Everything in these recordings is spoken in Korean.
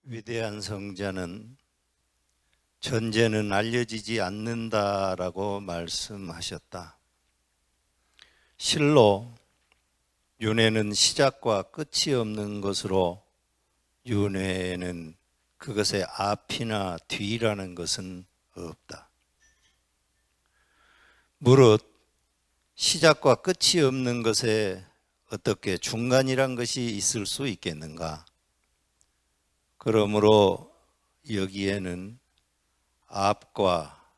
위대한 성자는 전제는 알려지지 않는다라고 말씀하셨다. 실로 윤회는 시작과 끝이 없는 것으로 윤회에는 그것의 앞이나 뒤라는 것은 없다. 무릇 시작과 끝이 없는 것에 어떻게 중간이란 것이 있을 수 있겠는가? 그러므로 여기에는 앞과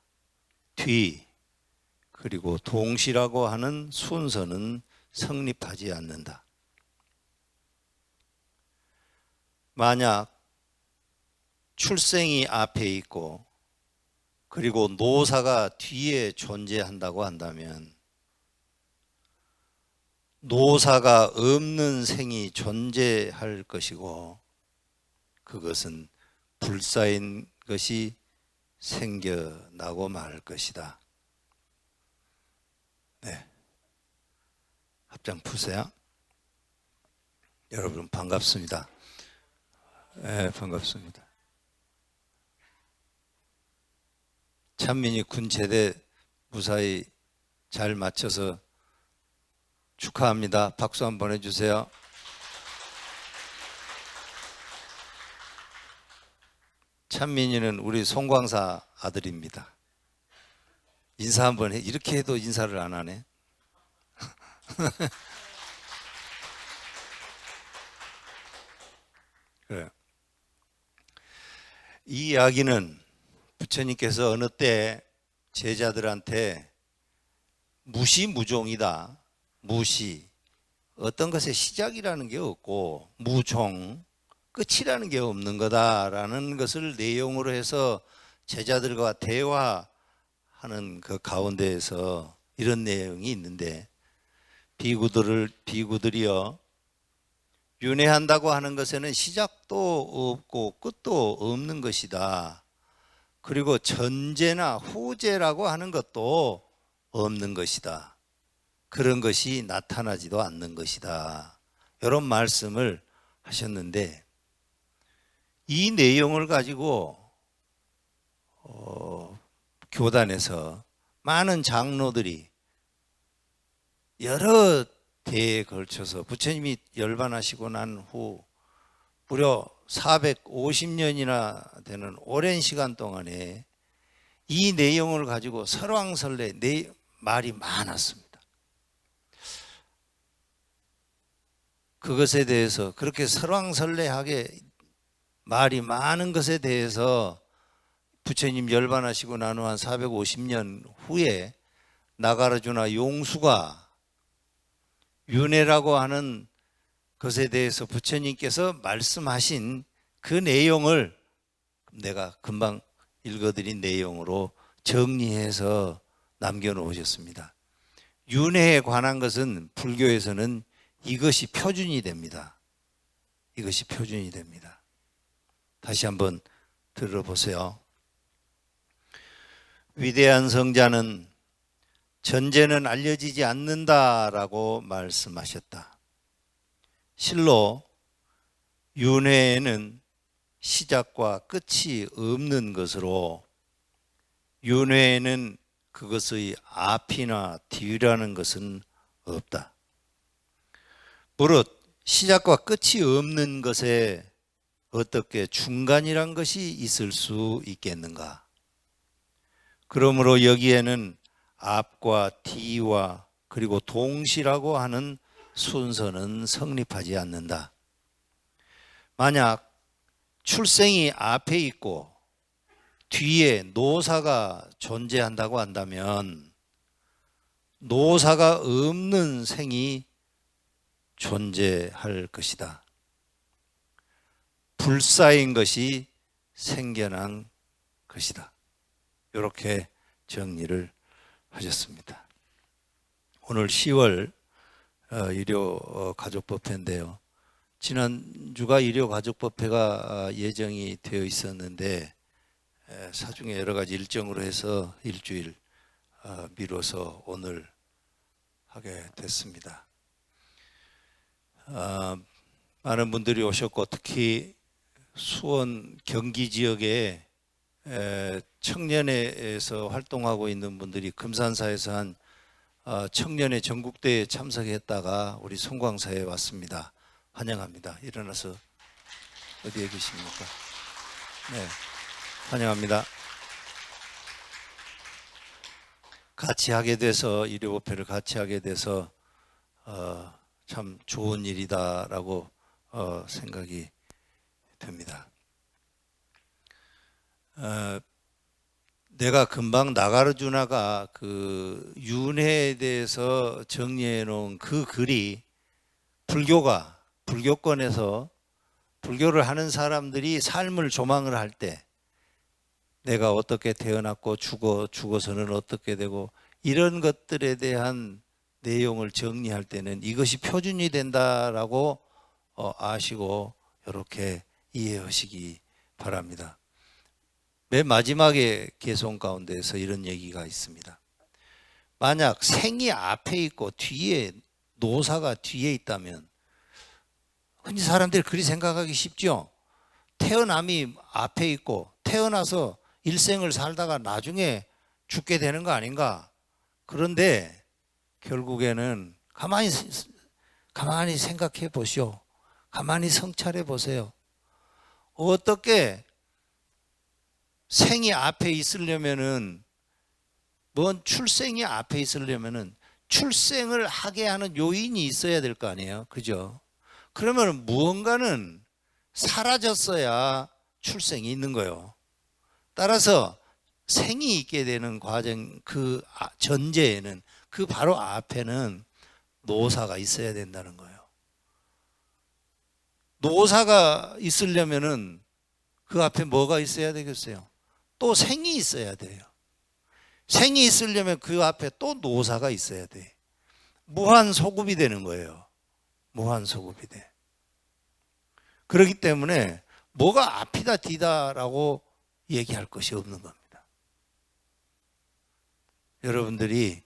뒤 그리고 동시라고 하는 순서는 성립하지 않는다. 만약 출생이 앞에 있고 그리고 노사가 뒤에 존재한다고 한다면 노사가 없는 생이 존재할 것이고 그것은 불사인 것이 생겨나고 말 것이다. 네, 합장 푸세요. 여러분 반갑습니다. 네, 반갑습니다. 찬민이 군 제대 무사히 잘 마쳐서 축하합니다. 박수 한번 해주세요. 찬민이는 우리 송광사 아들입니다. 인사 한번 해. 이렇게 해도 인사를 안 하네. 그래요. 이 이야기는 부처님께서 어느 때 제자들한테 무시무종이다. 무시. 어떤 것의 시작이라는 게 없고 무종. 끝이라는 게 없는 거다라는 것을 내용으로 해서 제자들과 대화하는 그 가운데에서 이런 내용이 있는데 비구들이여 윤회한다고 하는 것에는 시작도 없고 끝도 없는 것이다. 그리고 전제나 후제라고 하는 것도 없는 것이다. 그런 것이 나타나지도 않는 것이다. 이런 말씀을 하셨는데 이 내용을 가지고 교단에서 많은 장로들이 여러 대에 걸쳐서 부처님이 열반하시고 난 후 무려 450년이나 되는 오랜 시간 동안에 이 내용을 가지고 설왕설래 말이 많았습니다. 그것에 대해서 그렇게 설왕설래하게 말이 많은 것에 대해서 부처님 열반하시고 난 후 한 450년 후에 나가라주나 용수가 윤회라고 하는 것에 대해서 부처님께서 말씀하신 그 내용을 내가 금방 읽어드린 내용으로 정리해서 남겨놓으셨습니다. 윤회에 관한 것은 불교에서는 이것이 표준이 됩니다. 이것이 표준이 됩니다. 다시 한번 들어보세요. 위대한 성자는 전제는 알려지지 않는다라고 말씀하셨다. 실로 윤회에는 시작과 끝이 없는 것으로 윤회에는 그것의 앞이나 뒤라는 것은 없다. 무릇 시작과 끝이 없는 것에 어떻게 중간이란 것이 있을 수 있겠는가? 그러므로 여기에는 앞과 뒤와 그리고 동시라고 하는 순서는 성립하지 않는다. 만약 출생이 앞에 있고 뒤에 노사가 존재한다고 한다면 노사가 없는 생이 존재할 것이다. 불사인 것이 생겨난 것이다. 이렇게 정리를 하셨습니다. 오늘 10월 일요 가족법회인데요. 지난주가 일요가족법회가 예정이 되어 있었는데 사중에 여러 가지 일정으로 해서 일주일 미뤄서 오늘 하게 됐습니다. 많은 분들이 오셨고 특히 수원 경기 지역에 청년회에서 활동하고 있는 분들이 금산사에서 한 청년회 전국대회에 참석했다가 우리 송광사에 왔습니다. 환영합니다. 일어나서 어디에 계십니까? 네, 환영합니다. 같이 하게 돼서 일요법회를 같이 하게 돼서 참 좋은 일이다라고 생각이 듭니다. 내가 금방 나가르주나가 그 윤회에 대해서 정리해 놓은 그 글이 불교권에서 불교를 하는 사람들이 삶을 조망을 할 때 내가 어떻게 태어났고 죽어서는 어떻게 되고 이런 것들에 대한 내용을 정리할 때는 이것이 표준이 된다라고 아시고 이렇게 이해하시기 바랍니다. 맨 마지막에 개송 가운데서 이런 얘기가 있습니다. 만약 생이 앞에 있고 뒤에 노사가 뒤에 있다면 흔히 사람들이 그리 생각하기 쉽죠. 태어남이 앞에 있고 태어나서 일생을 살다가 나중에 죽게 되는 거 아닌가. 그런데 결국에는 가만히 생각해 보시오. 가만히 성찰해 보세요. 어떻게 생이 앞에 있으려면은 출생이 앞에 있으려면은 출생을 하게 하는 요인이 있어야 될 거 아니에요. 그죠? 그러면 무언가는 사라졌어야 출생이 있는 거예요. 따라서 생이 있게 되는 과정 그 전제에는 그 바로 앞에는 노사가 있어야 된다는 거예요. 노사가 있으려면은 그 앞에 뭐가 있어야 되겠어요? 또 생이 있어야 돼요. 생이 있으려면 그 앞에 또 노사가 있어야 돼. 무한소급이 되는 거예요. 무한소급이 돼. 그렇기 때문에 뭐가 앞이다 뒤다라고 얘기할 것이 없는 겁니다. 여러분들이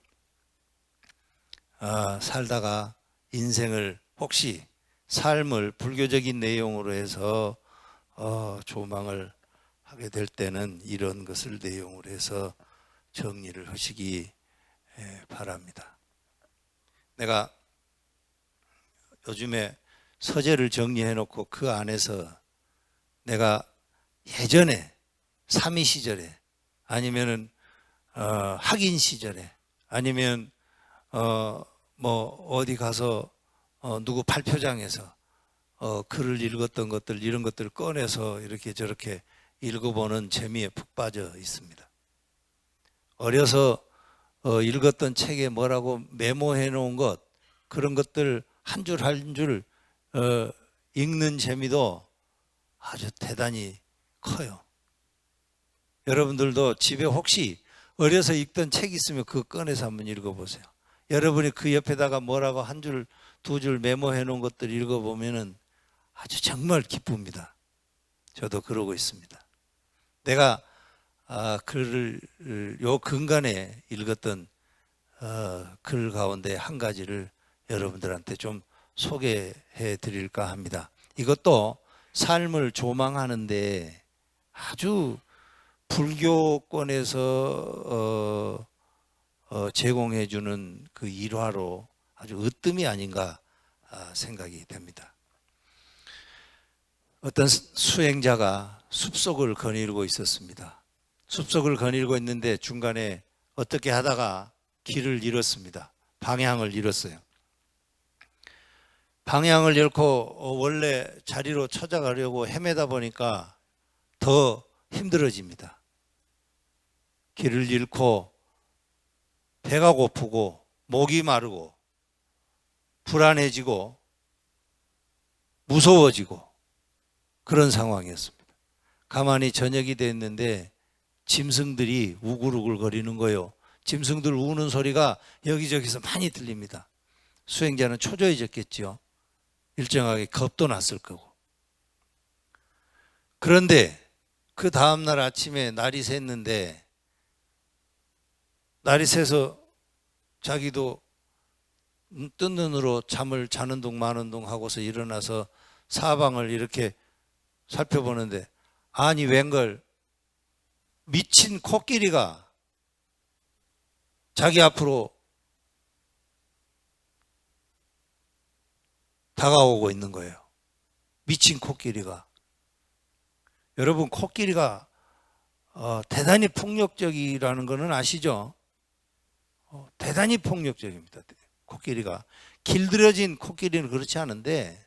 살다가 인생을 혹시 삶을 불교적인 내용으로 해서 조망을 하게 될 때는 이런 것을 내용으로 해서 정리를 하시기 바랍니다. 내가 요즘에 서재를 정리해 놓고 그 안에서 내가 예전에 삼이 시절에 아니면은 학인 시절에 아니면 어디 가서 누구 발표장에서 글을 읽었던 것들 이런 것들을 꺼내서 이렇게 저렇게 읽어보는 재미에 푹 빠져 있습니다. 어려서 읽었던 책에 뭐라고 메모해 놓은 것 그런 것들 한 줄 한 줄 읽는 재미도 아주 대단히 커요. 여러분들도 집에 혹시 어려서 읽던 책 있으면 그거 꺼내서 한번 읽어보세요. 여러분이 그 옆에다가 뭐라고 한 줄, 두 줄 메모해 놓은 것들 읽어보면은 아주 정말 기쁩니다. 저도 그러고 있습니다. 내가 글을 요 근간에 읽었던 글 가운데 한 가지를 여러분들한테 좀 소개해 드릴까 합니다. 이것도 삶을 조망하는데 아주 불교권에서 제공해 주는 그 일화로 아주 으뜸이 아닌가 생각이 됩니다. 어떤 수행자가 숲속을 거닐고 있었습니다. 숲속을 거닐고 있는데 중간에 어떻게 하다가 길을 잃었습니다. 방향을 잃었어요. 방향을 잃고 원래 자리로 찾아가려고 헤매다 보니까 더 힘들어집니다. 길을 잃고 배가 고프고 목이 마르고 불안해지고 무서워지고 그런 상황이었습니다. 가만히 저녁이 됐는데 짐승들이 우글우글 거리는 거예요. 짐승들 우는 소리가 여기저기서 많이 들립니다. 수행자는 초조해졌겠죠. 일정하게 겁도 났을 거고. 그런데 그 다음날 아침에 날이 샜는데, 날이 새서 자기도 뜬 눈으로 잠을 자는 둥 마는 둥 하고서 일어나서 사방을 이렇게 살펴보는데, 아니 웬걸 미친 코끼리가 자기 앞으로 다가오고 있는 거예요. 미친 코끼리가. 여러분, 코끼리가 대단히 폭력적이라는 것은 아시죠? 대단히 폭력적입니다. 코끼리가. 길들여진 코끼리는 그렇지 않은데,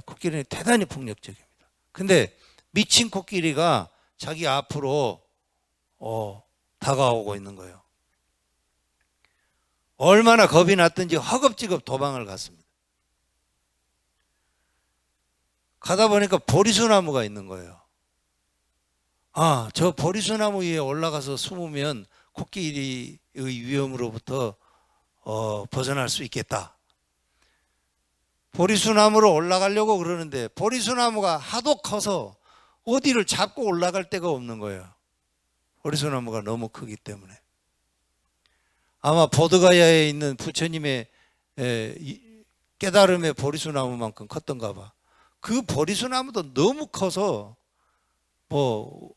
코끼리는 대단히 폭력적입니다. 근데 미친 코끼리가 자기 앞으로 다가오고 있는 거예요. 얼마나 겁이 났든지 허겁지겁 도망을 갔습니다. 가다 보니까 보리수나무가 있는 거예요. 아, 저 보리수나무 위에 올라가서 숨으면 코끼리의 위험으로부터 벗어날 수 있겠다. 보리수나무로 올라가려고 그러는데 보리수나무가 하도 커서 어디를 잡고 올라갈 데가 없는 거예요. 보리수나무가 너무 크기 때문에. 아마 보드가야에 있는 부처님의 깨달음의 보리수나무만큼 컸던가 봐. 그 보리수나무도 너무 커서 뭐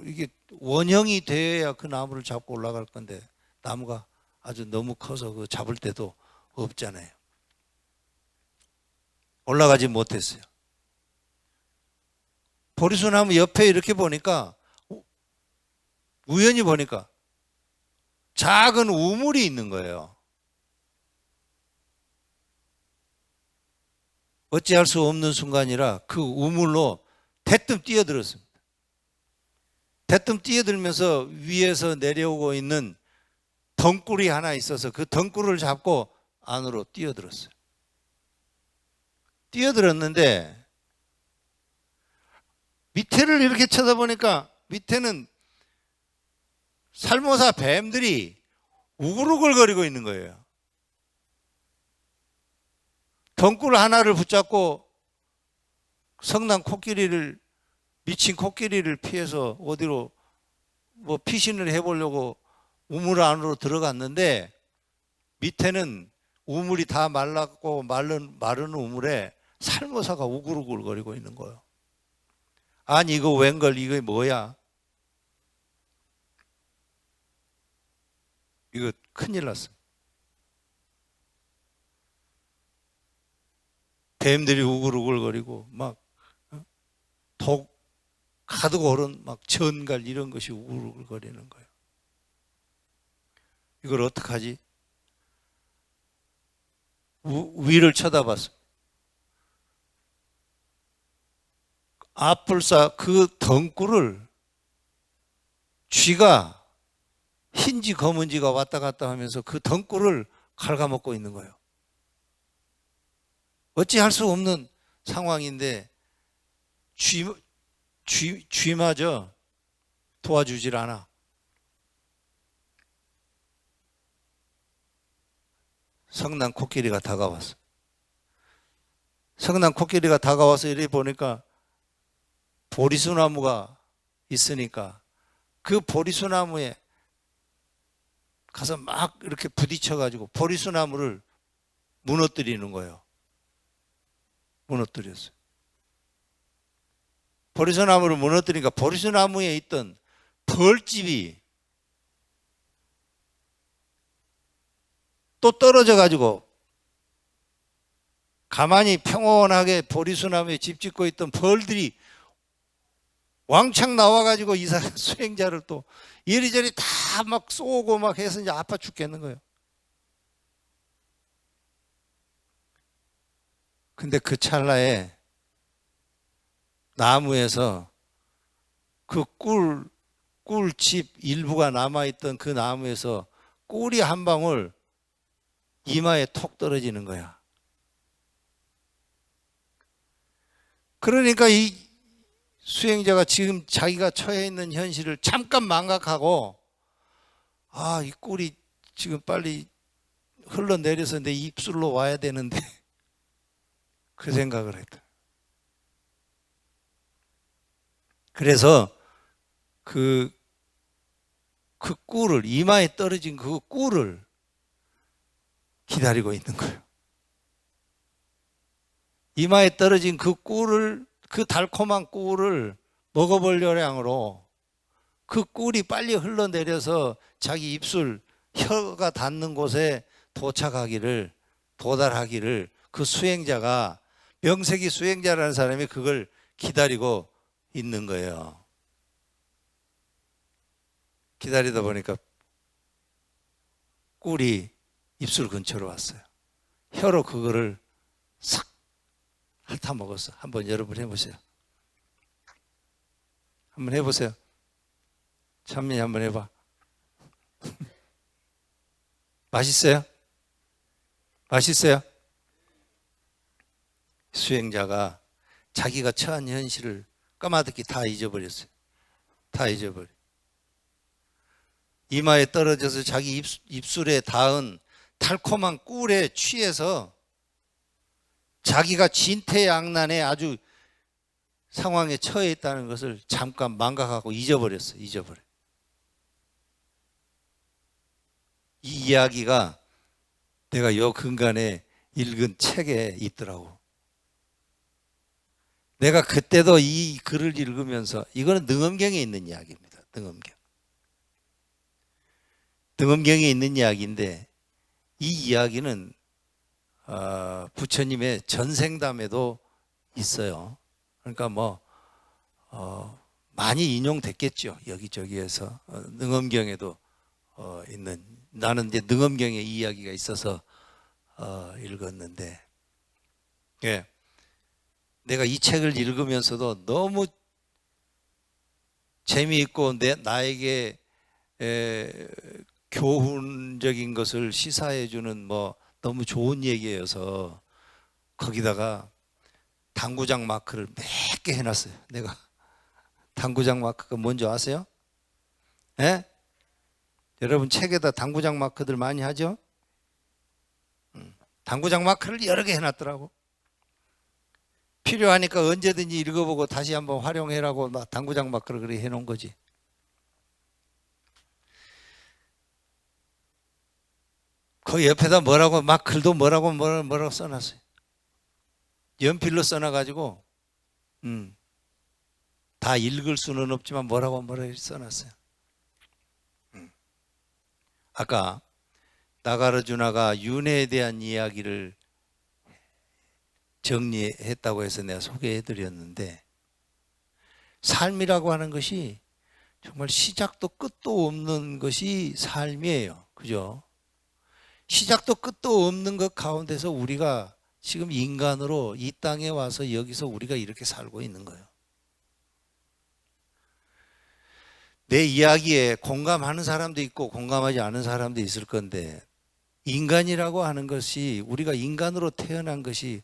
이게 원형이 돼야 그 나무를 잡고 올라갈 건데, 나무가 아주 너무 커서 그 잡을 데도 없잖아요. 올라가지 못했어요. 보리수나무 옆에 이렇게 보니까, 우연히 보니까 작은 우물이 있는 거예요. 어찌할 수 없는 순간이라 그 우물로 대뜸 뛰어들었습니다. 대뜸 뛰어들면서 위에서 내려오고 있는 덩굴이 하나 있어서 그 덩굴을 잡고 안으로 뛰어들었어요. 뛰어들었는데 밑에를 이렇게 쳐다보니까 밑에는 살모사 뱀들이 우글우글거리고 있는 거예요. 덩굴 하나를 붙잡고 성난 코끼리를, 미친 코끼리를 피해서 어디로 피신을 해보려고 우물 안으로 들어갔는데, 밑에는 우물이 다 말랐고 마른 우물에 살모사가 우글우글거리고 있는 거예요. 아니 이거 웬걸, 이거 뭐야? 이거 큰일 났어요. 뱀들이 우글우글거리고 막 독 가득 오른 막 전갈 이런 것이 우글우글거리는 거예요. 이걸 어떡하지? 위를 쳐다봤어요. 앞불사 그 덩굴을 쥐가, 흰지 검은지가 왔다 갔다 하면서 그 덩굴을 갉아먹고 있는 거예요. 어찌할 수 없는 상황인데 쥐마저 도와주질 않아. 성난 코끼리가 다가왔어. 성난 코끼리가 다가와서 이렇게 보니까 보리수나무가 있으니까 그 보리수나무에 가서 막 이렇게 부딪혀가지고 보리수나무를 무너뜨리는 거예요. 무너뜨렸어요. 보리수나무를 무너뜨리니까 보리수나무에 있던 벌집이 또 떨어져 가지고, 가만히 평온하게 보리수나무에 집 짓고 있던 벌들이 왕창 나와 가지고 이 수행자를 또 이리저리 다 막 쏘고 막 해서 이제 아파 죽겠는 거예요. 근데 그 찰나에 나무에서 그 꿀집 일부가 남아있던 그 나무에서 꿀이 한 방울 이마에 톡 떨어지는 거야. 그러니까 이 수행자가 지금 자기가 처해 있는 현실을 잠깐 망각하고, 아, 이 꿀이 지금 빨리 흘러내려서 내 입술로 와야 되는데 그 생각을 했다. 그래서 그 꿀을, 이마에 떨어진 그 꿀을 기다리고 있는 거예요. 이마에 떨어진 그 꿀을, 그 달콤한 꿀을 먹어보려량으로 그 꿀이 빨리 흘러내려서 자기 입술, 혀가 닿는 곳에 도달하기를 그 수행자가, 명색이 수행자라는 사람이 그걸 기다리고 있는 거예요. 기다리다 보니까 꿀이 입술 근처로 왔어요. 혀로 그거를 싹 핥아 먹었어. 한번 여러분 해보세요. 한번 해보세요. 찬민이 한번 해봐. 맛있어요? 맛있어요? 수행자가 자기가 처한 현실을 까마득히 다 잊어버렸어요. 다 잊어버려. 이마에 떨어져서 자기 입술에 닿은 달콤한 꿀에 취해서 자기가 진퇴양난의 아주 상황에 처해 있다는 것을 잠깐 망각하고 잊어버렸어요. 잊어버려. 이 이야기가 내가 요 근간에 읽은 책에 있더라고. 내가 그때도 이 글을 읽으면서, 이거는 능엄경에 있는 이야기입니다. 능엄경에 있는 이야기인데, 이 이야기는 부처님의 전생담에도 있어요. 그러니까 많이 인용됐겠죠. 여기저기에서. 능엄경에도 있는, 나는 이제 능엄경에 이 이야기가 있어서 읽었는데, 예. 내가 이 책을 읽으면서도 너무 재미있고 나에게 교훈적인 것을 시사해주는 너무 좋은 얘기여서 거기다가 당구장 마크를 몇 개 해놨어요. 내가 당구장 마크가 뭔지 아세요? 예? 여러분 책에다 당구장 마크들 많이 하죠? 당구장 마크를 여러 개 해놨더라고. 필요하니까 언제든지 읽어보고 다시 한번 활용해라고 당구장 마크를 그렇게 해놓은 거지. 그 옆에다 글도 뭐라고 써놨어요. 연필로 써놔가지고 다 읽을 수는 없지만 뭐라고 써놨어요. 아까 나가르주나가 윤회에 대한 이야기를 정리했다고 해서 내가 소개해드렸는데, 삶이라고 하는 것이 정말 시작도 끝도 없는 것이 삶이에요. 그죠? 시작도 끝도 없는 것 가운데서 우리가 지금 인간으로 이 땅에 와서 여기서 우리가 이렇게 살고 있는 거예요. 내 이야기에 공감하는 사람도 있고 공감하지 않은 사람도 있을 건데, 인간이라고 하는 것이, 우리가 인간으로 태어난 것이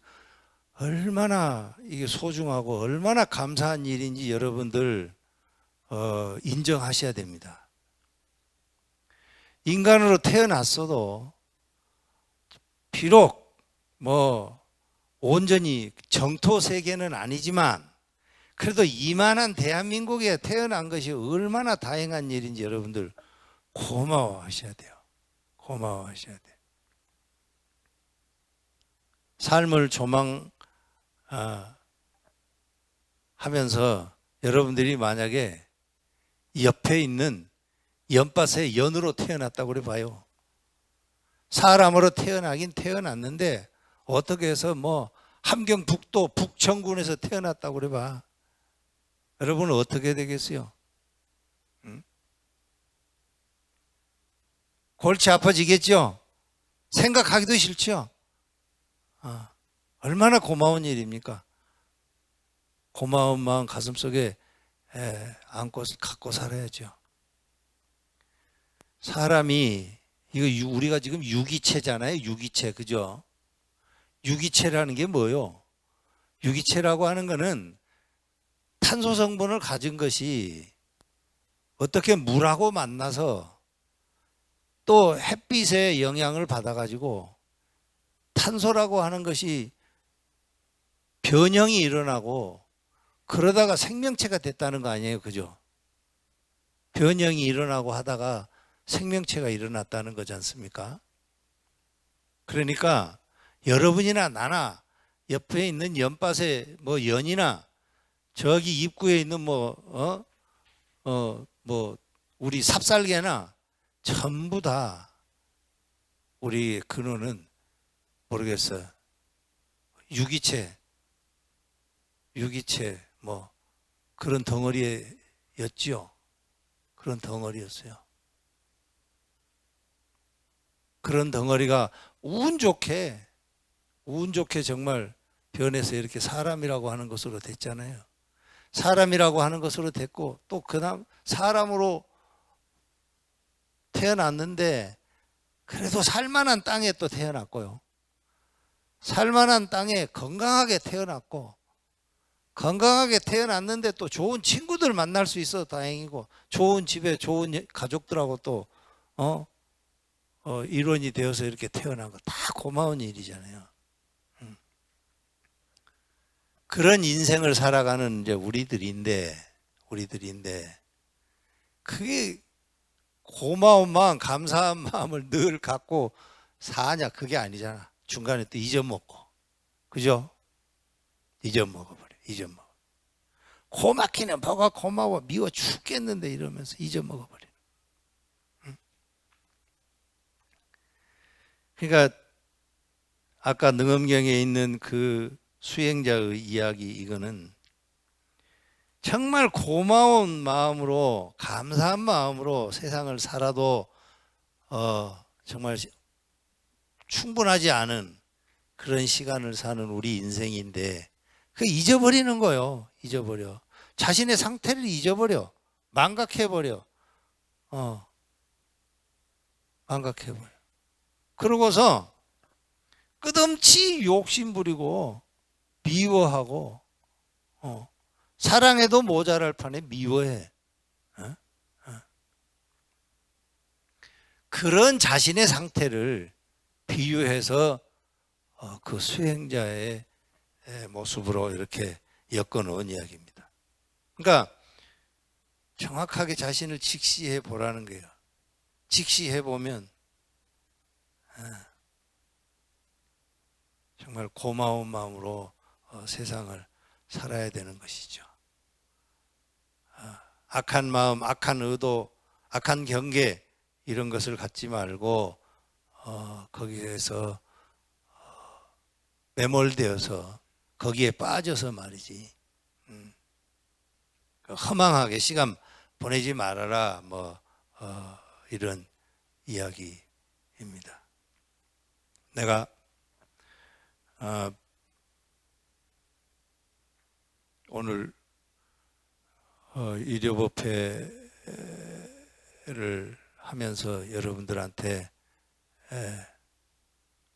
얼마나 이게 소중하고 얼마나 감사한 일인지 여러분들 인정하셔야 됩니다. 인간으로 태어났어도 비록 온전히 정토 세계는 아니지만 그래도 이만한 대한민국에 태어난 것이 얼마나 다행한 일인지 여러분들 고마워하셔야 돼요. 고마워하셔야 돼요. 삶을 하면서 여러분들이 만약에 옆에 있는 연밭의 연으로 태어났다고 그래 봐요. 사람으로 태어나긴 태어났는데 어떻게 해서 함경북도 북천군에서 태어났다고 그래 봐. 여러분은 어떻게 되겠어요? 골치 아파지겠죠? 생각하기도 싫죠? 얼마나 고마운 일입니까? 고마운 마음 가슴속에 갖고 살아야죠. 사람이, 이거 우리가 지금 유기체잖아요. 유기체, 그죠? 유기체라는 게 뭐요? 유기체라고 하는 거는 탄소 성분을 가진 것이 어떻게 물하고 만나서 또 햇빛의 영향을 받아가지고 탄소라고 하는 것이 변형이 일어나고 그러다가 생명체가 됐다는 거 아니에요, 그죠? 변형이 일어나고 하다가 생명체가 일어났다는 거지 않습니까? 그러니까 여러분이나 나나 옆에 있는 연밭에 뭐 연이나 저기 입구에 있는 뭐 우리 삽살개나 전부 다 우리 근원은 모르겠어요. 유기체 뭐 그런 덩어리였지요. 그런 덩어리였어요. 그런 덩어리가 운 좋게 정말 변해서 이렇게 사람이라고 하는 것으로 됐잖아요. 사람이라고 하는 것으로 됐고 또 그다음 사람으로 태어났는데 그래도 살만한 땅에 또 태어났고요. 살만한 땅에 건강하게 태어났고 건강하게 태어났는데 또 좋은 친구들 만날 수 있어서 다행이고 좋은 집에 좋은 가족들하고 또 일원이 되어서 이렇게 태어난 거 다 고마운 일이잖아요. 그런 인생을 살아가는 이제 우리들인데 그게 고마운 마음, 감사한 마음을 늘 갖고 사냐 그게 아니잖아. 중간에 또 잊어먹고, 그죠? 잊어먹어. 고맙기는 뭐가 고마워, 미워 죽겠는데 이러면서 잊어먹어 버려. 그러니까 아까 능엄경에 있는 그 수행자의 이야기, 이거는 정말 고마운 마음으로 감사한 마음으로 세상을 살아도 정말 충분하지 않은 그런 시간을 사는 우리 인생인데 그 잊어버리는 거예요. 잊어버려. 자신의 상태를 잊어버려. 망각해버려. 망각해버려. 그러고서 끝없이 욕심부리고 미워하고 사랑해도 모자랄 판에 미워해. 그런 자신의 상태를 비유해서 그 수행자의 모습으로 이렇게 엮어놓은 이야기입니다. 그러니까 정확하게 자신을 직시해 보라는 거예요. 직시해 보면 정말 고마운 마음으로 세상을 살아야 되는 것이죠. 악한 마음, 악한 의도, 악한 경계 이런 것을 갖지 말고 거기에서 매몰되어서 거기에 빠져서 말이지 허망하게 시간 보내지 말아라 뭐 이런 이야기입니다. 내가 오늘 의료법회를 하면서 여러분들한테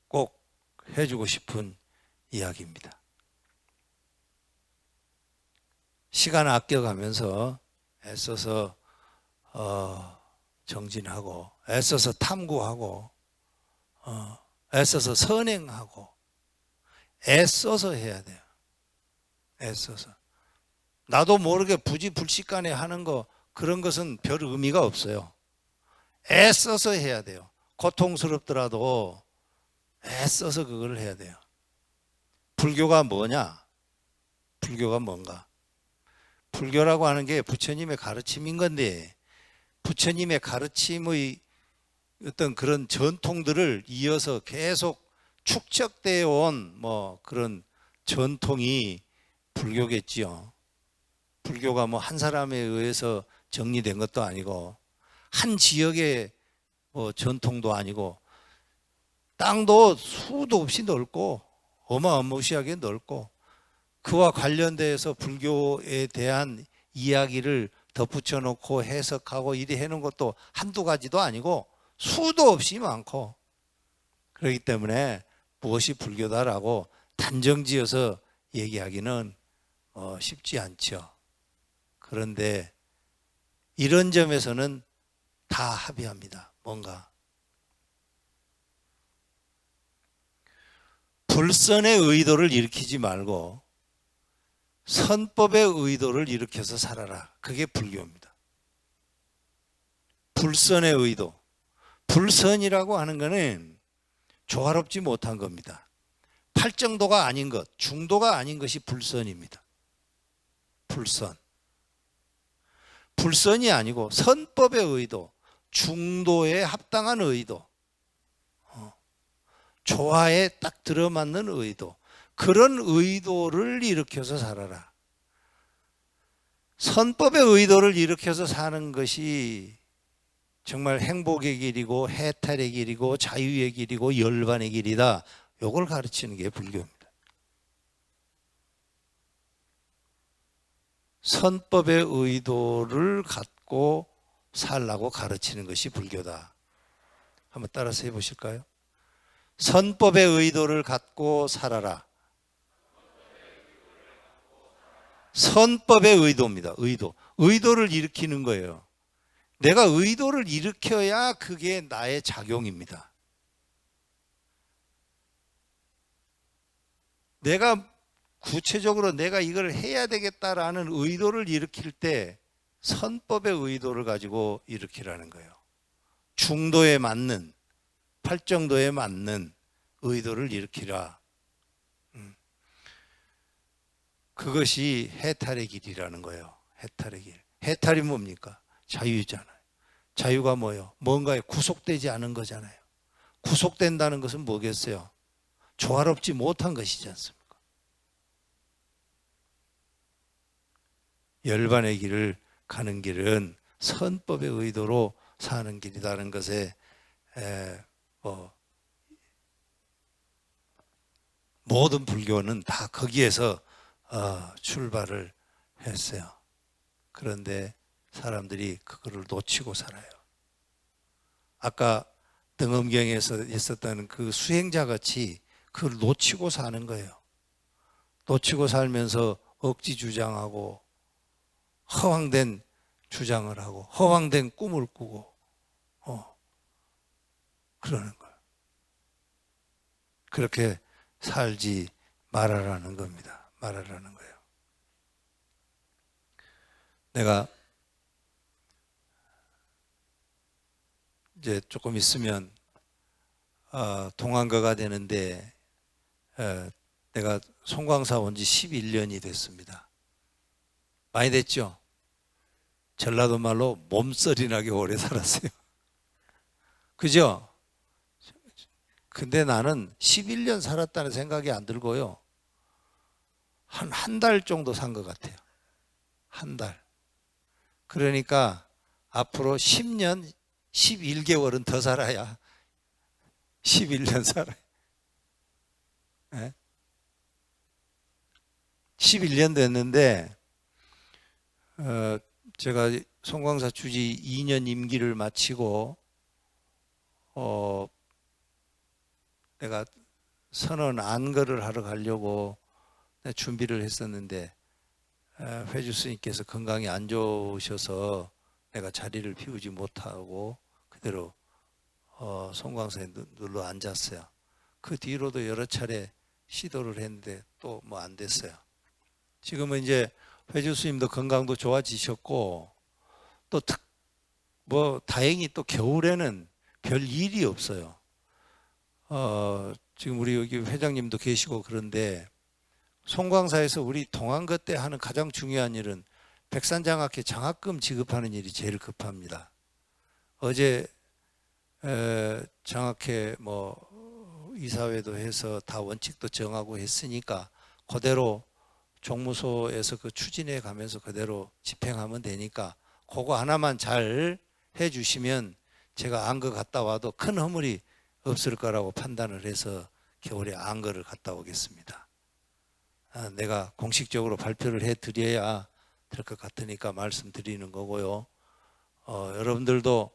꼭 해주고 싶은 이야기입니다. 시간 아껴가면서 애써서 정진하고 애써서 탐구하고 애써서 선행하고 애써서 해야 돼요. 애써서. 나도 모르게 부지불식간에 하는 거 그런 것은 별 의미가 없어요. 애써서 해야 돼요. 고통스럽더라도 애써서 그걸 해야 돼요. 불교가 뭐냐? 불교가 뭔가? 불교라고 하는 게 부처님의 가르침인 건데 부처님의 가르침의 어떤 그런 전통들을 이어서 계속 축적되어 온 뭐 그런 전통이 불교겠지요. 불교가 뭐 한 사람에 의해서 정리된 것도 아니고 한 지역의 뭐 전통도 아니고 땅도 수도 없이 넓고 어마어마하게 넓고 그와 관련돼서 불교에 대한 이야기를 덧붙여 놓고 해석하고 이래 해놓은 것도 한두 가지도 아니고 수도 없이 많고 그렇기 때문에 무엇이 불교다라고 단정지어서 얘기하기는 쉽지 않죠. 그런데 이런 점에서는 다 합의합니다. 뭔가 불선의 의도를 일으키지 말고 선법의 의도를 일으켜서 살아라. 그게 불교입니다. 불선의 의도. 불선이라고 하는 것은 조화롭지 못한 겁니다. 팔정도가 아닌 것, 중도가 아닌 것이 불선입니다. 불선. 불선이 아니고 선법의 의도, 중도에 합당한 의도, 조화에 딱 들어맞는 의도, 그런 의도를 일으켜서 살아라. 선법의 의도를 일으켜서 사는 것이 정말 행복의 길이고 해탈의 길이고 자유의 길이고 열반의 길이다. 이걸 가르치는 게 불교입니다. 선법의 의도를 갖고 살라고 가르치는 것이 불교다. 한번 따라서 해보실까요? 선법의 의도를 갖고 살아라. 선법의 의도입니다. 의도를 일으키는 거예요. 내가 의도를 일으켜야 그게 나의 작용입니다. 내가 구체적으로 내가 이걸 해야 되겠다라는 의도를 일으킬 때 선법의 의도를 가지고 일으키라는 거예요. 중도에 맞는, 팔정도에 맞는 의도를 일으키라. 그것이 해탈의 길이라는 거예요. 해탈의 길. 해탈이 뭡니까? 자유잖아요. 자유가 뭐예요? 뭔가에 구속되지 않은 거잖아요. 구속된다는 것은 뭐겠어요? 조화롭지 못한 것이지 않습니까? 열반의 길을 가는 길은 선법의 의도로 사는 길이라는 것에 모든 불교는 다 거기에서 출발을 했어요. 그런데 사람들이 그거를 놓치고 살아요. 아까 등엄경에서 있었던 그 수행자 같이 그걸 놓치고 사는 거예요. 놓치고 살면서 억지 주장하고 허황된 주장을 하고 허황된 꿈을 꾸고 그러는 거예요. 그렇게 살지 말아라는 겁니다. 말아라는 거예요. 내가 이제 조금 있으면 동안거가 되는데 내가 송광사 온 지 11년이 됐습니다. 많이 됐죠? 전라도 말로 몸서리 나게 오래 살았어요. 그죠? 근데 나는 11년 살았다는 생각이 안 들고요. 한 달 정도 산 것 같아요. 한 달. 그러니까 앞으로 10년, 11개월은 더 살아야 11년 살아요. 네? 11년 됐는데 제가 송광사 주지 2년 임기를 마치고 내가 선언 안거를 하러 가려고 준비를 했었는데 회주 스님께서 건강이 안 좋으셔서 내가 자리를 비우지 못하고 그대로 송광사에 눌러 앉았어요. 그 뒤로도 여러 차례 시도를 했는데 또 뭐 안 됐어요. 지금은 이제 회주 스님도 건강도 좋아지셨고 또 다행히 또 겨울에는 별 일이 없어요. 지금 우리 여기 회장님도 계시고 그런데 송광사에서 우리 동안거 때 하는 가장 중요한 일은 백산장학회 장학금 지급하는 일이 제일 급합니다. 어제 장학회 이사회도 해서 다 원칙도 정하고 했으니까 그대로 종무소에서 그 추진해 가면서 그대로 집행하면 되니까 그거 하나만 잘 해주시면 제가 안거 갔다 와도 큰 허물이 없을 거라고 판단을 해서 겨울에 안거를 갔다 오겠습니다. 내가 공식적으로 발표를 해드려야 될 것 같으니까 말씀드리는 거고요. 여러분들도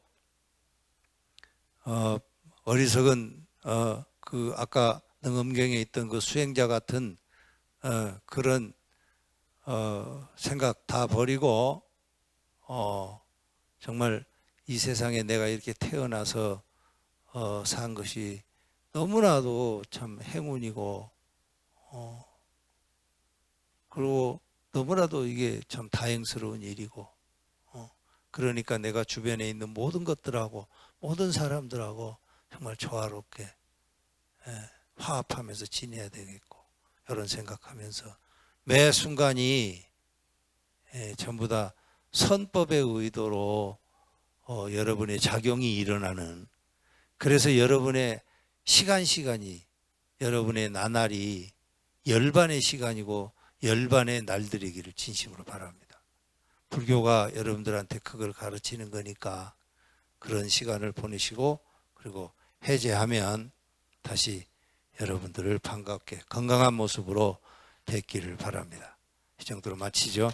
어리석은 그 아까 능엄경에 있던 그 수행자 같은 그런 생각 다 버리고 정말 이 세상에 내가 이렇게 태어나서 산 것이 너무나도 참 행운이고 그리고 너무나도 이게 참 다행스러운 일이고 그러니까 내가 주변에 있는 모든 것들하고 모든 사람들하고 정말 조화롭게 화합하면서 지내야 되겠고 이런 생각하면서 매 순간이 전부 다 선법의 의도로 여러분의 작용이 일어나는 그래서 여러분의 시간이 여러분의 나날이 열반의 시간이고 열반의 날들이기를 진심으로 바랍니다. 불교가 여러분들한테 그걸 가르치는 거니까 그런 시간을 보내시고 그리고 해제하면 다시 여러분들을 반갑게 건강한 모습으로 뵙기를 바랍니다. 이 정도로 마치죠.